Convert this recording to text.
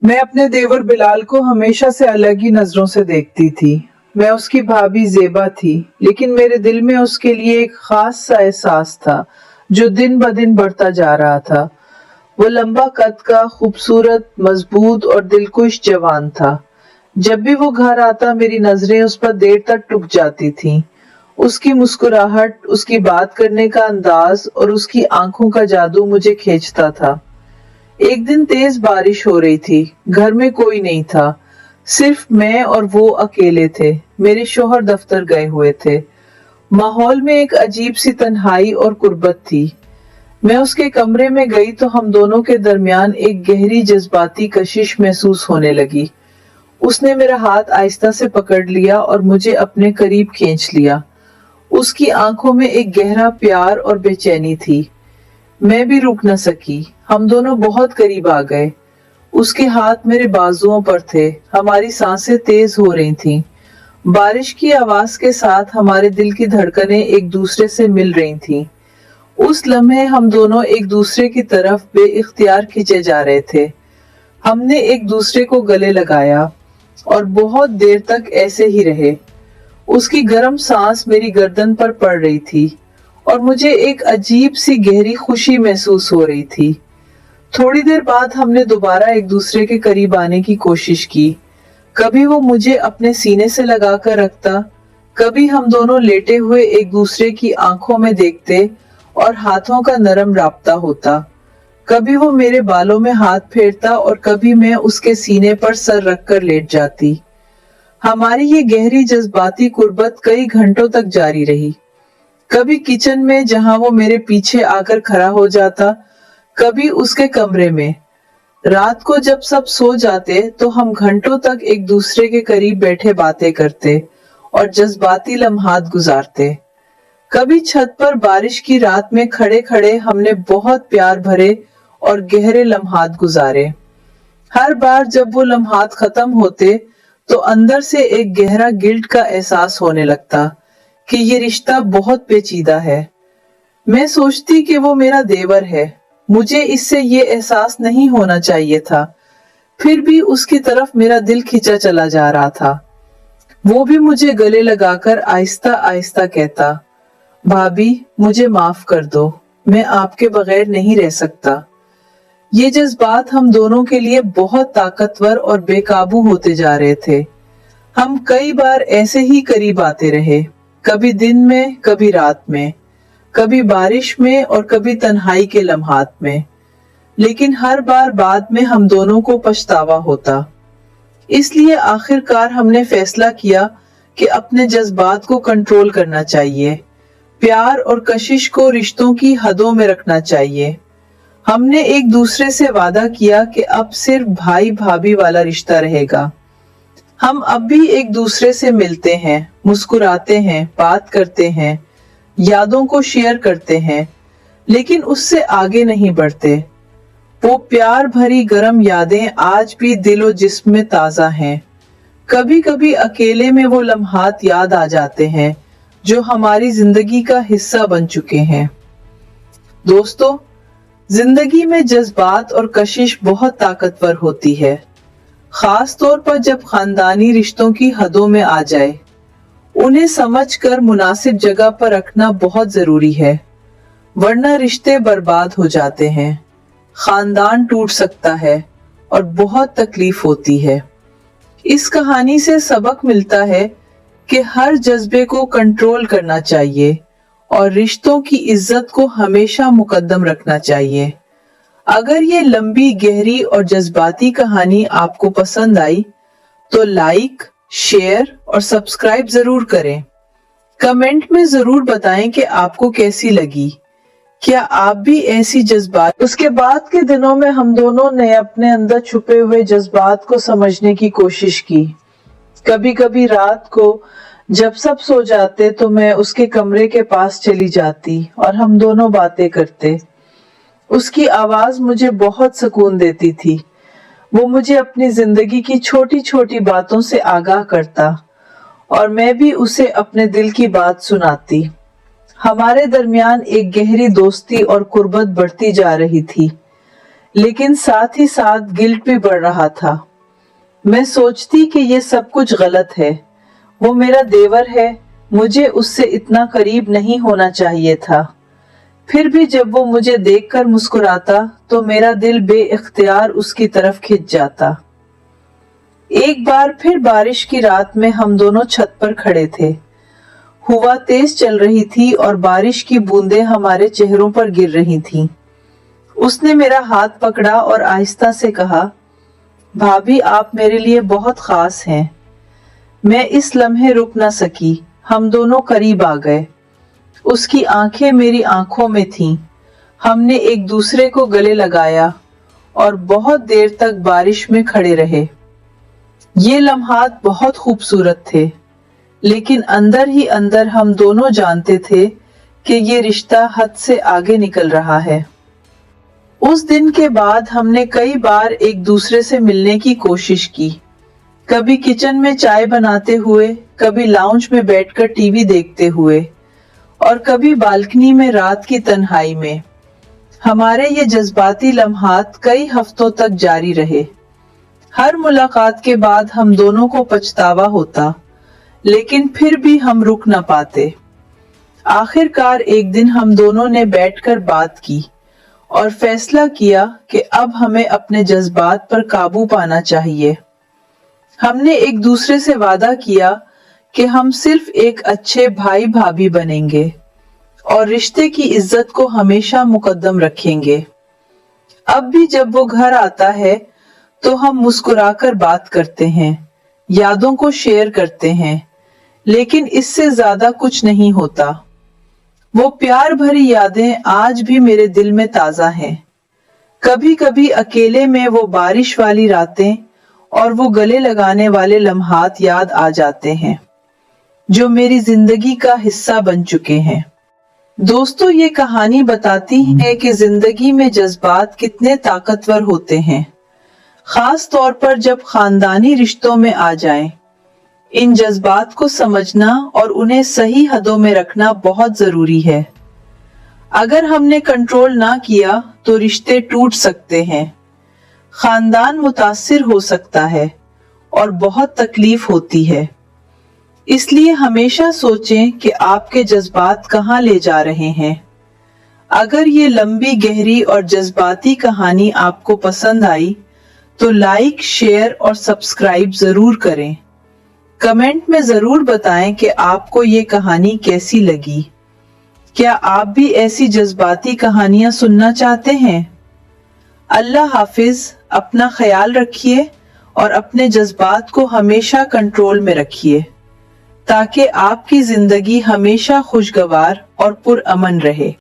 मैं अपने देवर बिलाल को हमेशा से अलग ही नजरों से देखती थी। मैं उसकी भाभी ज़ेबा थी, लेकिन मेरे दिल में उसके लिए एक खास सा एहसास था जो दिन ब दिन बढ़ता जा रहा था। वो लंबा कद का, खूबसूरत, मजबूत और दिलकुश जवान था। जब भी वो घर आता मेरी नजरें उस पर देर तक टुक जाती थीं। उसकी मुस्कुराहट, उसकी बात करने का अंदाज और उसकी आंखों का जादू मुझे खींचता था। एक दिन तेज बारिश हो रही थी। घर में कोई नहीं था, सिर्फ मैं और वो अकेले थे। मेरे शौहर दफ्तर गए हुए थे। माहौल में एक अजीब सी तन्हाई और कुर्बत थी। मैं उसके कमरे में गई तो हम दोनों के दरमियान एक गहरी जज्बाती कशिश महसूस होने लगी। उसने मेरा हाथ आहिस्ता से पकड़ लिया और मुझे अपने करीब खींच लिया। उसकी आंखों में एक गहरा प्यार और बेचैनी थी। मैं भी रुक न सकी। हम दोनों बहुत करीब आ गए। उसके हाथ मेरे बाजुओं पर थे। हमारी सांसें तेज हो रही थीं। बारिश की आवाज के साथ हमारे दिल की धड़कनें एक दूसरे से मिल रही थीं। उस लम्हे हम दोनों एक दूसरे की तरफ बेइख्तियार खींचे जा रहे थे। हमने एक दूसरे को गले लगाया और बहुत देर तक ऐसे ही रहे। उसकी गर्म सांस मेरी गर्दन पर पड़ रही थी और मुझे एक अजीब सी गहरी खुशी महसूस हो रही थी। थोड़ी देर बाद हमने दोबारा एक दूसरे के करीब आने की कोशिश की। कभी वो मुझे अपने सीने से लगाकर रखता, कभी हम दोनों लेटे हुए एक दूसरे की आंखों में देखते और हाथों का नरम राब्ता होता। कभी वो मेरे बालों में हाथ फेरता और कभी मैं उसके सीने पर सर रखकर लेट जाती। हमारी ये गहरी जज्बाती कुर्बत कई घंटों तक जारी रही। कभी किचन में जहां वो मेरे पीछे आकर खड़ा हो जाता, कभी उसके कमरे में। रात को जब सब सो जाते तो हम घंटों तक एक दूसरे के करीब बैठे बातें करते और जज्बाती लम्हात गुजारते। कभी छत पर बारिश की रात में खड़े खड़े हमने बहुत प्यार भरे और गहरे लम्हात गुजारे। हर बार जब वो लम्हात खत्म होते तो अंदर से एक गहरा गिल्ट का एहसास होने लगता कि ये रिश्ता बहुत पेचीदा है। मैं सोचती कि वो मेरा देवर है, मुझे इससे ये एहसास नहीं होना चाहिए था। फिर भी उसकी तरफ मेरा दिल खिंचा चला जा रहा था। वो भी मुझे गले लगाकर आहिस्ता आहिस्ता कहता, भाभी मुझे माफ कर दो, मैं आपके बगैर नहीं रह सकता। ये जज्बात हम दोनों के लिए बहुत ताकतवर और बेकाबू होते जा रहे थे। हम कई बार ऐसे ही करीब आते रहे, कभी दिन में, कभी रात में, कभी बारिश में और कभी तन्हाई के लम्हात में। लेकिन हर बार बाद में हम दोनों को पछतावा होता। इसलिए आखिरकार हमने फैसला किया कि अपने जज्बात को कंट्रोल करना चाहिए। प्यार और कशिश को रिश्तों की हदों में रखना चाहिए। हमने एक दूसरे से वादा किया कि अब सिर्फ भाई भाभी वाला रिश्ता रहेगा। हम अब भी एक दूसरे से मिलते हैं, मुस्कुराते हैं, बात करते हैं, यादों को शेयर करते हैं, लेकिन उससे आगे नहीं बढ़ते। वो प्यार भरी गरम यादें आज भी दिलो जिस्म में ताजा हैं। कभी कभी अकेले में वो लम्हात याद आ जाते हैं जो हमारी जिंदगी का हिस्सा बन चुके हैं। दोस्तों, जिंदगी में जज्बात और कशिश बहुत ताकतवर होती है, खास तौर पर जब खानदानी रिश्तों की हदों में आ जाए। उन्हें समझकर मुनासिब जगह पर रखना बहुत जरूरी है, वरना रिश्ते बर्बाद हो जाते हैं, खानदान टूट सकता है और बहुत तकलीफ होती है। इस कहानी से सबक मिलता है कि हर जज्बे को कंट्रोल करना चाहिए और रिश्तों की इज्जत को हमेशा मुकद्दम रखना चाहिए। अगर ये लंबी, गहरी और जज्बाती कहानी आपको पसंद आई तो लाइक, शेयर और सब्सक्राइब जरूर करें। कमेंट में जरूर बताएं कि आपको कैसी लगी। क्या आप भी ऐसी जज्बात। उसके बाद के दिनों में हम दोनों ने अपने अंदर छुपे हुए जज्बात को समझने की कोशिश की। कभी कभी रात को जब सब सो जाते तो मैं उसके कमरे के पास चली जाती और हम दोनों बातें करते। उसकी आवाज मुझे बहुत सुकून देती थी। वो मुझे अपनी जिंदगी की छोटी छोटी बातों से आगाह करता और मैं भी उसे अपने दिल की बात सुनाती। हमारे दरमियान एक गहरी दोस्ती और कुर्बत बढ़ती जा रही थी। लेकिन साथ ही साथ गिल्ट भी बढ़ रहा था। मैं सोचती कि ये सब कुछ गलत है। वो मेरा देवर है, मुझे उससे इतना करीब नहीं होना चाहिए था। फिर भी जब वो मुझे देखकर मुस्कुराता तो मेरा दिल बेइख्तियार उसकी तरफ खिंच जाता। एक बार फिर बारिश की रात में हम दोनों छत पर खड़े थे। हवा तेज चल रही थी और बारिश की बूंदें हमारे चेहरों पर गिर रही थीं। उसने मेरा हाथ पकड़ा और आहिस्ता से कहा, भाभी आप मेरे लिए बहुत खास हैं। मैं इस लम्हे रुक न सकी, हम दोनों करीब आ गए। उसकी आंखें मेरी आंखों में थीं। हमने एक दूसरे को गले लगाया और बहुत देर तक बारिश में खड़े रहे। ये लम्हात बहुत खूबसूरत थे, लेकिन अंदर ही अंदर हम दोनों जानते थे कि ये रिश्ता हद से आगे निकल रहा है। उस दिन के बाद हमने कई बार एक दूसरे से मिलने की कोशिश की, कभी किचन में चाय बनाते हुए, कभी लाउंज में बैठकर टीवी देखते हुए और कभी बालकनी में रात की तन्हाई में। हमारे ये जज्बाती लम्हात कई हफ्तों तक जारी रहे। हर मुलाकात के बाद हम दोनों को पछतावा होता, लेकिन फिर भी हम रुक न पाते। आखिरकार एक दिन हम दोनों ने बैठकर बात की और फैसला किया कि अब हमें अपने जज्बात पर काबू पाना चाहिए। हमने एक दूसरे से वादा किया कि हम सिर्फ एक अच्छे भाई भाभी बनेंगे और रिश्ते की इज्जत को हमेशा मुकद्दम रखेंगे। अब भी जब वो घर आता है तो हम मुस्कुराकर बात करते हैं, यादों को शेयर करते हैं, लेकिन इससे ज्यादा कुछ नहीं होता। वो प्यार भरी यादें आज भी मेरे दिल में ताजा हैं। कभी कभी अकेले में वो बारिश वाली रातें और वो गले लगाने वाले लम्हात याद आ जाते हैं, जो मेरी जिंदगी का हिस्सा बन चुके हैं। दोस्तों, ये कहानी बताती है कि जिंदगी में जज्बात कितने ताकतवर होते हैं, खास तौर पर जब खानदानी रिश्तों में आ जाएं। इन जज्बात को समझना और उन्हें सही हदों में रखना बहुत जरूरी है। अगर हमने कंट्रोल ना किया तो रिश्ते टूट सकते हैं, खानदान मुतासिर हो सकता है और बहुत तकलीफ होती है। इसलिए हमेशा सोचें कि आपके जज्बात कहाँ ले जा रहे हैं। अगर ये लंबी, गहरी और जज्बाती कहानी आपको पसंद आई तो लाइक, शेयर और सब्सक्राइब जरूर करें। कमेंट में जरूर बताएं कि आपको ये कहानी कैसी लगी। क्या आप भी ऐसी जज्बाती कहानियां सुनना चाहते हैं? अल्लाह हाफिज, अपना ख्याल रखिए और अपने जज्बात को हमेशा कंट्रोल में रखिए, ताकि आपकी जिंदगी हमेशा खुशगवार और पुरअमन रहे।